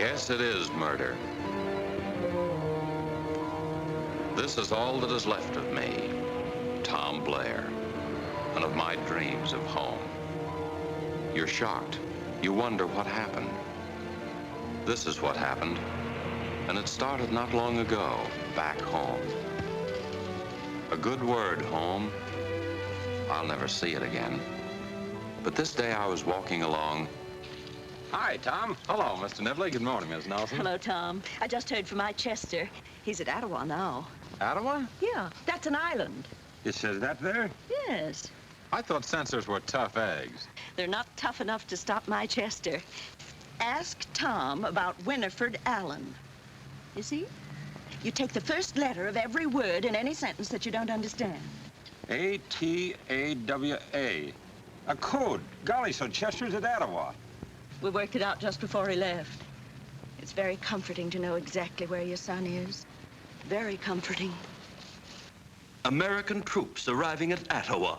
Yes, it is murder. This is all that is left of me, Tom Blair, and of my dreams of home. You're shocked. You wonder what happened. This is what happened, and it started not long ago, back home. A good word, home. I'll never see it again. But this day I was walking along. Hi, Tom. Hello, Mr. Nibley. Good morning, Miss Nelson. Hello, Tom. I just heard from my Chester. He's at Ottawa now. Ottawa? Yeah, that's an island. It says that there? Yes. I thought censors were tough eggs. They're not tough enough to stop my Chester. Ask Tom about Winifred Allen. You see? You take the first letter of every word in any sentence that you don't understand. A-T-A-W-A. A code. Golly, so Chester's at Ottawa. We worked it out just before he left. It's very comforting to know exactly where your son is. Very comforting. American troops arriving at Ottawa.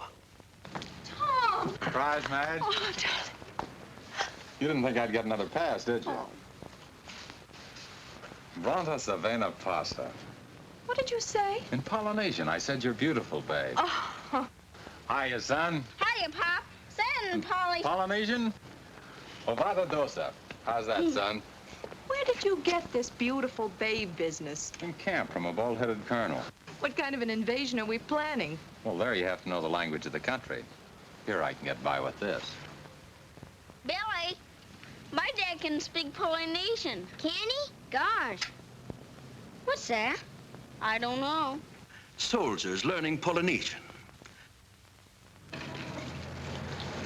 Tom! Surprise, Madge? Oh, darling. You didn't think I'd get another pass, did you? Oh. Bronta Savena pasta. What did you say? In Polynesian, I said you're beautiful, babe. Oh. Hiya, son. Hiya, Pop. San and Polly. Polynesian? Ovada dosa. How's that, son? Where did you get this beautiful babe business? In camp from a bald-headed colonel. What kind of an invasion are we planning? Well, there you have to know the language of the country. Here I can get by with this. Billy, my dad can speak Polynesian. Can he? Gosh. What's that? I don't know. Soldiers learning Polynesian.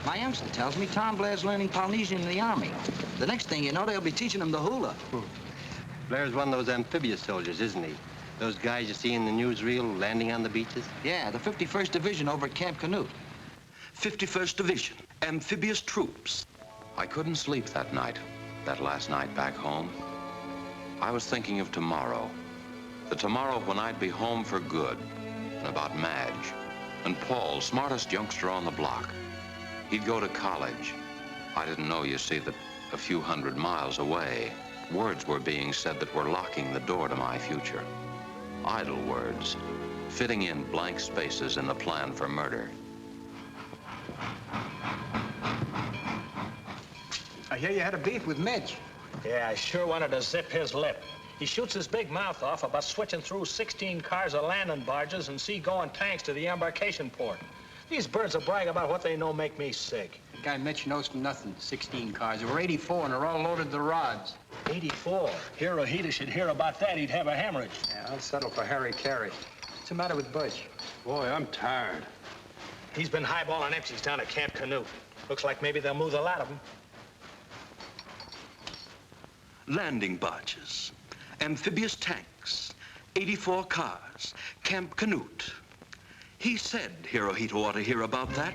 My youngster tells me Tom Blair's learning Polynesian in the Army. The next thing you know, they'll be teaching him the hula. Blair's one of those amphibious soldiers, isn't he? Those guys you see in the newsreel landing on the beaches? Yeah, the 51st Division over at Camp Canute. 51st Division, amphibious troops. I couldn't sleep that night, that last night back home. I was thinking of tomorrow. The tomorrow when I'd be home for good, and about Madge, and Paul, smartest youngster on the block. He'd go to college. I didn't know, you see, that a few hundred miles away, words were being said that were locking the door to my future. Idle words, fitting in blank spaces in the plan for murder. I hear you had a beef with Mitch. Yeah, I sure wanted to zip his lip. He shoots his big mouth off about switching through 16 cars of landing barges and seagoing tanks to the embarkation port. These birds will brag about what they know make me sick. The guy Mitch knows from nothing. 16 cars. There were 84 and they're all loaded to rods. 84? Haade should hear about that. He'd have a hemorrhage. Yeah, I'll settle for Harry Carey. What's the matter with Butch? Boy, I'm tired. He's been highballing empties down at Camp Canute. Looks like maybe they'll move the lot of them. Landing barges, amphibious tanks, 84 cars, Camp Canute. He said Hirohito ought to hear about that.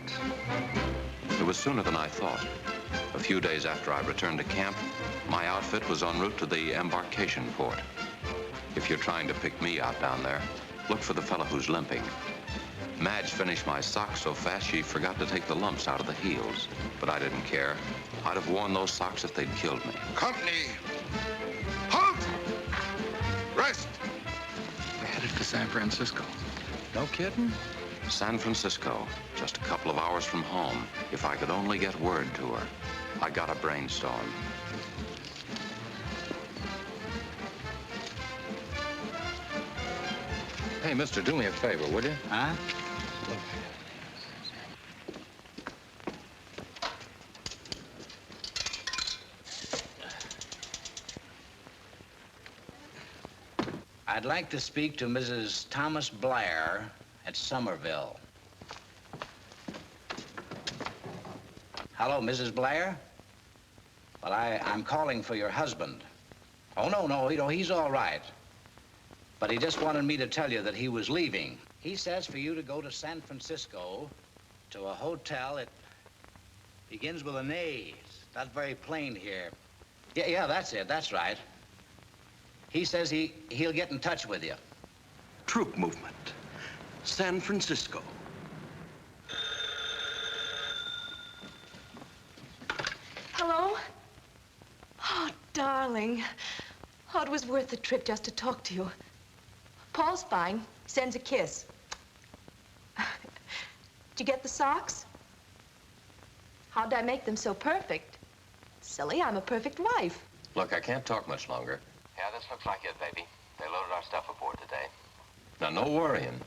It was sooner than I thought. A few days after I returned to camp, my outfit was en route to the embarkation port. If you're trying to pick me out down there, look for the fellow who's limping. Madge finished my socks so fast she forgot to take the lumps out of the heels. But I didn't care. I'd have worn those socks if they'd killed me. Company! Halt! Rest! We're headed for San Francisco. No kidding? San Francisco, just a couple of hours from home. If I could only get word to her. I got a brainstorm. Hey, mister, do me a favor, would you? Huh? I'd like to speak to Mrs. Thomas Blair at Somerville. Hello, Mrs. Blair? Well, I'm calling for your husband. Oh, no, he's all right. But he just wanted me to tell you that he was leaving. He says for you to go to San Francisco to a hotel. It begins with an A. It's not very plain here. Yeah, that's it. That's right. He says he'll get in touch with you. Troop movement, San Francisco. Hello? Oh, darling. Oh, it was worth the trip just to talk to you. Paul's fine. Sends a kiss. Did you get the socks? How'd I make them so perfect? Silly, I'm a perfect wife. Look, I can't talk much longer. Yeah, this looks like it, baby. They loaded our stuff aboard today. Now, no worrying.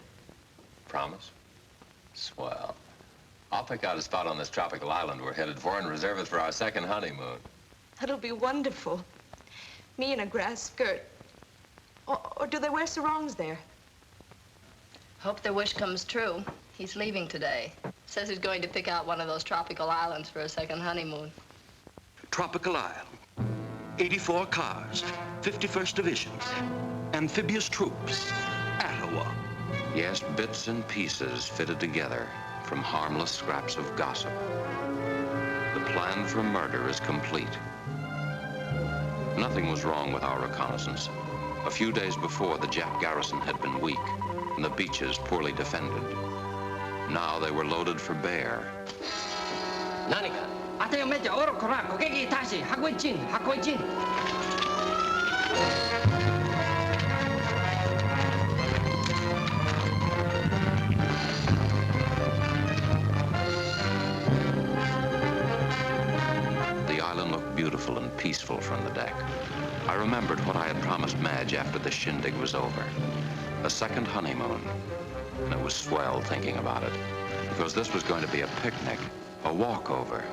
Promise? Swell. I'll pick out a spot on this tropical island we're headed for and reserve it for our second honeymoon. That'll be wonderful. Me in a grass skirt. Or do they wear sarongs there? Hope their wish comes true. He's leaving today. Says he's going to pick out one of those tropical islands for a second honeymoon. Tropical Isle. 84 cars. 51st Division. Amphibious troops. Ottawa. Yes, bits and pieces fitted together from harmless scraps of gossip. The plan for murder is complete. Nothing was wrong with our reconnaissance. A few days before, the Jap garrison had been weak and the beaches poorly defended. Now they were loaded for bear. Nanika, atayo medyo oro korako kegi tashi hakwejin. The island looked beautiful and peaceful from the deck. I remembered what I had promised Madge after the shindig was over. A second honeymoon. And it was swell thinking about it, because this was going to be a picnic, a walkover.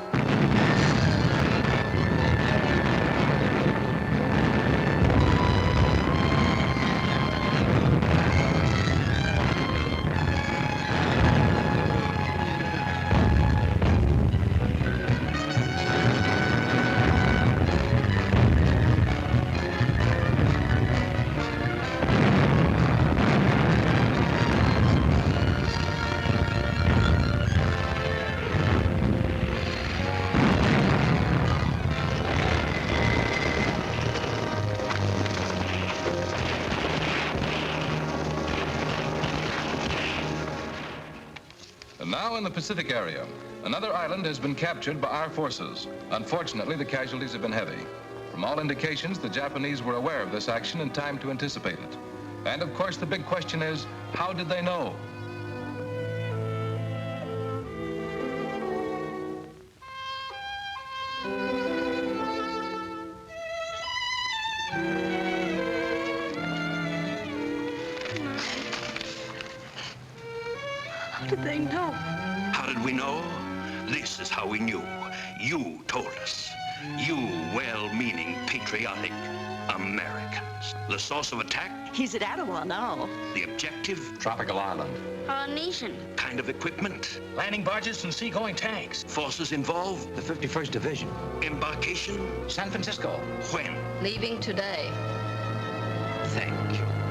Now in the Pacific area, another island has been captured by our forces. Unfortunately, the casualties have been heavy. From all indications, the Japanese were aware of this action in time to anticipate it. And of course, the big question is, how did they know? How did they know? How did we know? This is how we knew. You told us. You well-meaning, patriotic Americans. The source of attack? He's at Ottawa now. The objective? Tropical Island. Polynesian. Kind of equipment? Landing barges and seagoing tanks. Forces involved? The 51st Division. Embarkation? San Francisco. When? Leaving today. Thank you.